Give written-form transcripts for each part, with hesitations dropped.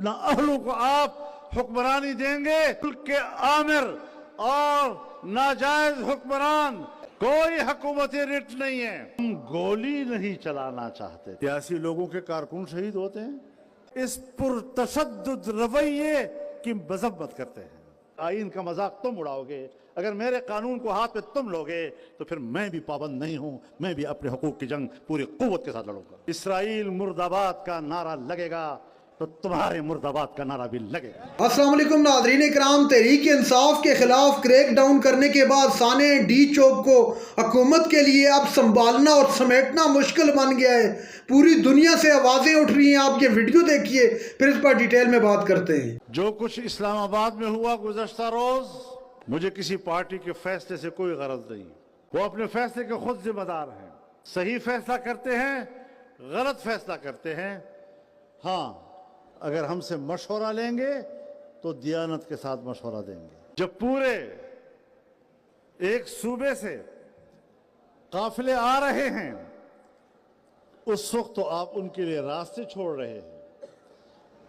जब न अहलों को आप हुक्मरानी देंगे, मुल्क के आमिर और नाजायज हुक्मरान कोई हुकूमती रिट नहीं है। हम गोली नहीं चलाना चाहते। सियासी लोगों के कारकुन शहीद होते हैं, इस पुरतशद्दुद रवैये की मजम्मत करते हैं। आइन का मजाक तुम उड़ाओगे, अगर मेरे कानून को हाथ पे तुम लोगे तो फिर मैं भी पाबंद नहीं हूं, मैं भी अपने हुकूक की जंग पूरी कुव्वत के साथ लड़ूंगा। इसराइल मुर्दाबाद का नारा लगेगा तो तुम्हारे मुर्दाबाद का नारा भी लगेगा। अस्सलाम वालेकुम नाज़रीन इकराम, तहरीक इंसाफ के खिलाफ क्रैक डाउन करने के बाद साने डी चौक को हुकूमत के लिए अब संभालना और समेटना मुश्किल बन गया है। पूरी दुनिया से आवाज़ें उठ रही हैं। आप ये वीडियो देखिए, फिर इस पर डिटेल में बात करते हैं। जो कुछ इस्लामाबाद में हुआ गुज़श्ता रोज, मुझे किसी पार्टी के फैसले से कोई गरज नहीं। वो अपने फैसले के खुद जिम्मेदार हैं। सही फैसला करते हैं, गलत फैसला करते हैं। हाँ, अगर हमसे मशवरा लेंगे तो दियानत के साथ मशवरा देंगे। जब पूरे एक सूबे से काफिले आ रहे हैं उस वक्त तो आप उनके लिए रास्ते छोड़ रहे हैं,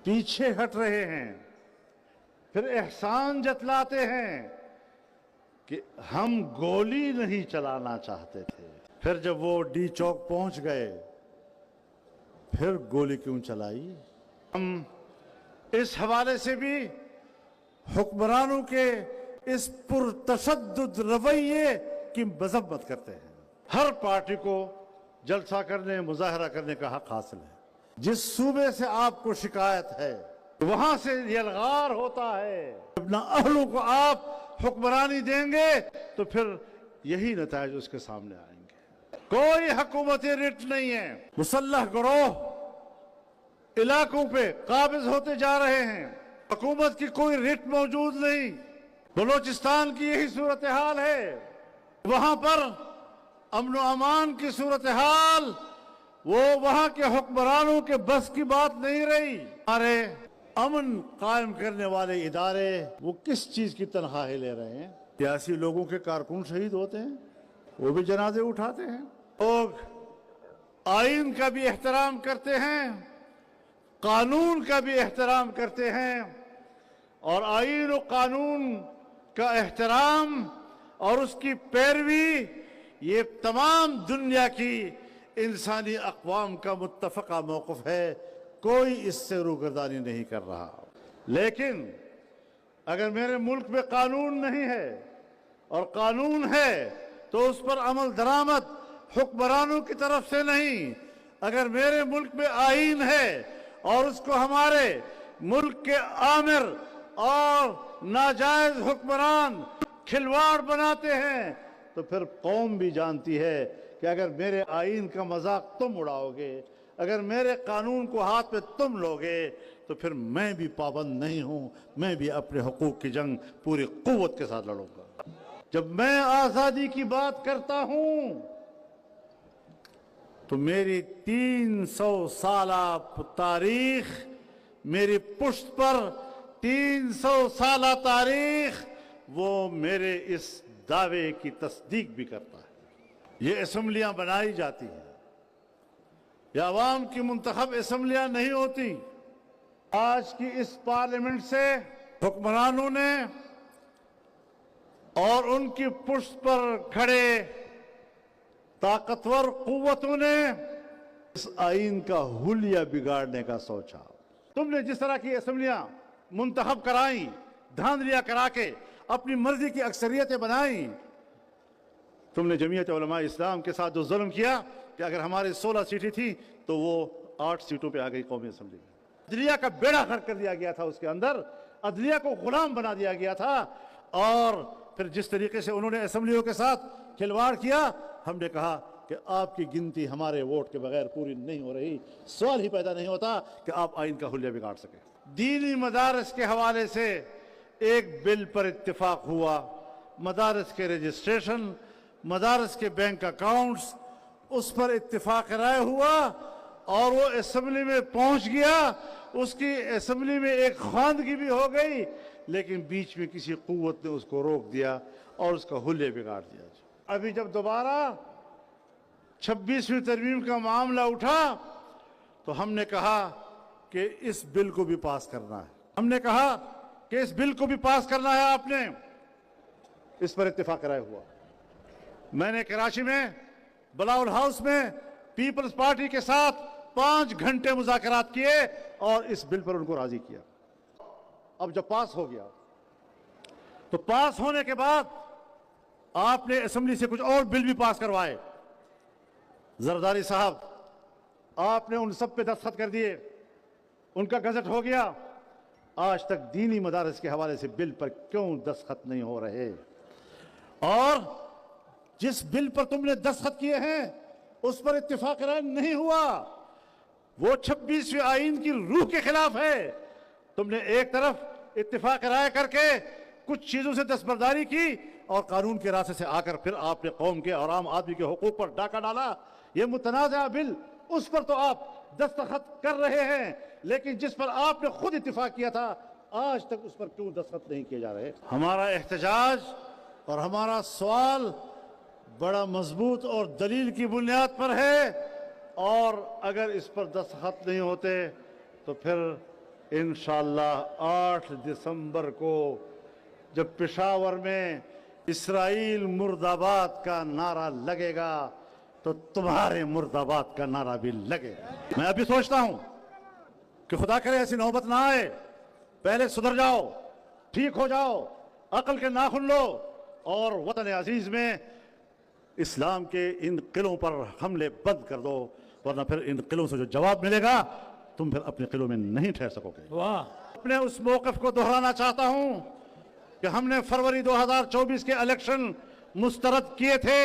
पीछे हट रहे हैं, फिर एहसान जतलाते हैं कि हम गोली नहीं चलाना चाहते थे। फिर जब वो डी चौक पहुंच गए फिर गोली क्यों चलाई? हम इस हवाले से भी हुक्मरानों के इस पुरतशद्दुद रवैये की मजम्मत करते हैं। हर पार्टी को जलसा करने, मुजाहरा करने का हक हासिल है। जिस सूबे से आपको शिकायत है वहां से यलगार होता है। जब न अहलों को आप हुक्मरानी देंगे तो फिर यही नताइज उसके सामने आएंगे। कोई हुकूमती रिट नहीं है। मुसल्लह गिरोह इलाकों पे काबिज होते जा रहे हैं, हुकूमत की कोई रिट मौजूद नहीं। बलोचिस्तान की यही सूरत हाल है। वहां पर अमन व अमान की सूरत हाल वो वहां के हुक्मरानों के बस की बात नहीं रही। हमारे अमन कायम करने वाले इदारे वो किस चीज की तनख्वाही ले रहे हैं? सियासी लोगों के कारकुन शहीद होते हैं, वो भी जनाजे उठाते हैं। लोग आइन का भी एहतराम करते हैं, कानून का भी एहतराम करते हैं, और आइन और कानून का एहतराम और उसकी पैरवी ये तमाम दुनिया की इंसानी अक़वाम का मुत्तफ़क़ा मौक़िफ़ है। कोई इससे रूगर्दानी नहीं कर रहा। लेकिन अगर मेरे मुल्क में कानून नहीं है और कानून है तो उस पर अमल दरामद हुक्मरानों की तरफ से नहीं। अगर मेरे मुल्क में आइन है और उसको हमारे मुल्क के आमिर और नाजायज हुक्मरान खिलवाड़ बनाते हैं तो फिर कौम भी जानती है कि अगर मेरे आइन का मजाक तुम उड़ाओगे, अगर मेरे कानून को हाथ पे तुम लोगे तो फिर मैं भी पाबंद नहीं हूं, मैं भी अपने हुकूक की जंग पूरी कुव्वत के साथ लड़ूंगा। जब मैं आज़ादी की बात करता हूं तो मेरी 300 साला तारीख, मेरी पुश्त पर 300 साला तारीख, वो मेरे इस दावे की तस्दीक भी करता है। ये असम्बलियां बनाई जाती हैं, ये अवाम की मुंतखब असम्बलियां नहीं होती। आज की इस पार्लियामेंट से हुक्मरानों ने और उनकी पुश्त पर खड़े ताकतवर कुव्वतों ने इस आइन का हुलिया बिगाड़ने का सोचा। तुमने जिस तरह की असम्बलियां मुंतखब कराई, धांधलियां करा के अपनी मर्जी की अक्सरियतें बनाई, तुमने जमीयत उलमा इस्लाम के साथ जो जुल्म किया कि अगर हमारे 16 सीटें थी तो वो 8 सीटों पे आ गई कौमी असम्बली में। अदलिया का बेड़ा गर्क कर दिया गया था, उसके अंदर अदलिया को गुलाम बना दिया गया था। और फिर जिस तरीके से उन्होंने असम्बलियों के साथ खिलवाड़ किया, हमने कहा कि आपकी गिनती हमारे वोट के बगैर पूरी नहीं हो रही। सवाल ही पैदा नहीं होता कि आप आइन का हुलिया बिगाड़ सके। दीनी मदारस के हवाले से एक बिल पर इत्तेफाक हुआ, मदारस के रजिस्ट्रेशन, मदारस के बैंक अकाउंट्स, उस पर इत्तेफाक राय हुआ और वो असम्बली में पहुंच गया। उसकी असम्बली में एक खानगी भी हो गई, लेकिन बीच में किसी कुव्वत ने उसको रोक दिया और उसका हुलिया बिगाड़ दिया। अभी जब दोबारा 26वीं तरमीम का मामला उठा तो हमने कहा کہ اس بل کو بھی پاس کرنا ہے. ہم نے کہا کہ اس بل کو بھی پاس کرنا ہے. آپ نے اس پر اتفاق رائے ہوا. میں نے کراچی میں بلاول ہاؤس میں پیپلز پارٹی کے ساتھ 5 گھنٹے مذاکرات کیے اور اس بل پر ان کو راضی کیا. اب جب پاس ہو گیا تو پاس ہونے کے بعد آپ نے اسمبلی سے کچھ اور بل بھی پاس کروائے. زرداری صاحب آپ نے ان سب پہ دستخط کر دیے, ان کا گزٹ ہو گیا. آج تک دینی مدارس کے حوالے سے بل پر کیوں دستخط نہیں ہو رہے؟ اور جس بل پر تم نے دستخط کیے ہیں اس پر اتفاق رائے نہیں ہوا. وہ 26ویں آئین کی روح کے خلاف ہے. تم نے ایک طرف اتفاق رائے کر کے کچھ چیزوں سے دستبرداری کی اور قانون کے راستے سے آ کر پھر آپ نے قوم کے اور عام آدمی کے حقوق پر ڈاکہ ڈالا. یہ متنازع بل, اس پر تو آپ دستخط کر رہے ہیں, لیکن جس پر آپ نے خود اتفاق کیا تھا آج تک اس پر کیوں دستخط نہیں کیے جا رہے؟ ہمارا احتجاج اور ہمارا سوال بڑا مضبوط اور دلیل کی بنیاد پر ہے, اور اگر اس پر دستخط نہیں ہوتے تو پھر انشاءاللہ 8 دسمبر کو جب پشاور میں اسرائیل مرد آباد کا نعرہ لگے گا تو تمہارے مرد آباد کا نعرہ بھی لگے گا. میں ابھی سوچتا ہوں کہ خدا کرے ایسی نوبت نہ آئے. پہلے سدھر جاؤ, ٹھیک ہو جاؤ, عقل کے ناخن لو اور وطن عزیز میں اسلام کے ان قلعوں پر حملے بند کر دو, ورنہ پھر ان قلعوں سے جو جواب ملے گا تم پھر اپنے قلعوں میں نہیں ٹھہر سکو گے. اپنے اس موقف کو دہرانا چاہتا ہوں کہ ہم نے فروری 2024 کے الیکشن مسترد کیے تھے,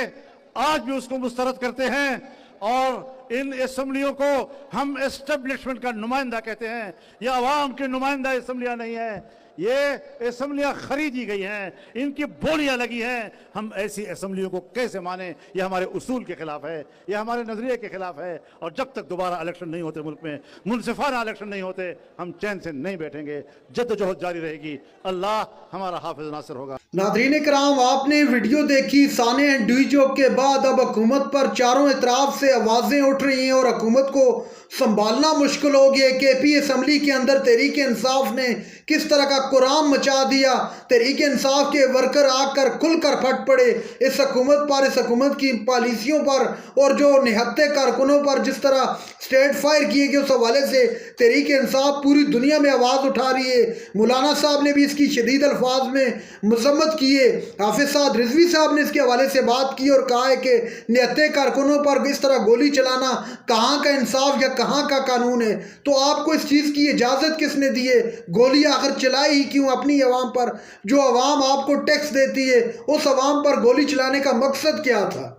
آج بھی اس کو مسترد کرتے ہیں, اور ان اسمبلیوں کو ہم اسٹیبلشمنٹ کا نمائندہ کہتے ہیں. یہ عوام کے نمائندہ اسمبلیاں نہیں ہیں, یہ اسمبلیاں خریدی گئی ہیں, ان کی بولیاں لگی ہیں. ہم ایسی اسمبلیوں کو کیسے مانیں؟ یہ ہمارے اصول کے خلاف ہے, یہ ہمارے نظریے کے خلاف ہے, اور جب تک دوبارہ الیکشن نہیں ہوتے ملک میں, منصفانہ الیکشن نہیں ہوتے, ہم چین سے نہیں بیٹھیں گے. جدوجہد جاری رہے گی. اللہ ہمارا حافظ ناصر ہوگا. ناظرین کرام, آپ نے ویڈیو دیکھی. سانحہ ڈی چوک کے بعد اب حکومت پر چاروں اطراف سے آوازیں اٹھ رہی ہیں اور حکومت کو سنبھالنا مشکل ہو گیا. کے پی اسمبلی کے اندر تحریک انصاف نے کس طرح کا قرآن مچا دیا. تحریک انصاف کے ورکر آ کر کھل کر پھٹ پڑے اس حکومت پر, اس حکومت کی پالیسیوں پر, اور جو نہتے کارکنوں پر جس طرح اسٹیٹ فائر کیے گئے. اس حوالے سے تحریک انصاف پوری دنیا میں آواز اٹھا رہی ہے. مولانا صاحب نے بھی اس کی شدید الفاظ میں مذمت کی ہے. حافظ سعد رضوی صاحب نے اس کے حوالے سے بات کی اور کہا ہے کہ نہتے کارکنوں پر اس طرح گولی چلانا کہاں کا انصاف یا کہاں کا قانون ہے؟ تو آپ کو اس چیز کی اجازت کس نے دی ہے؟ گولی آخر چلائی ہی کیوں اپنی عوام پر؟ جو عوام آپ کو ٹیکس دیتی ہے اس عوام پر گولی چلانے کا مقصد کیا تھا؟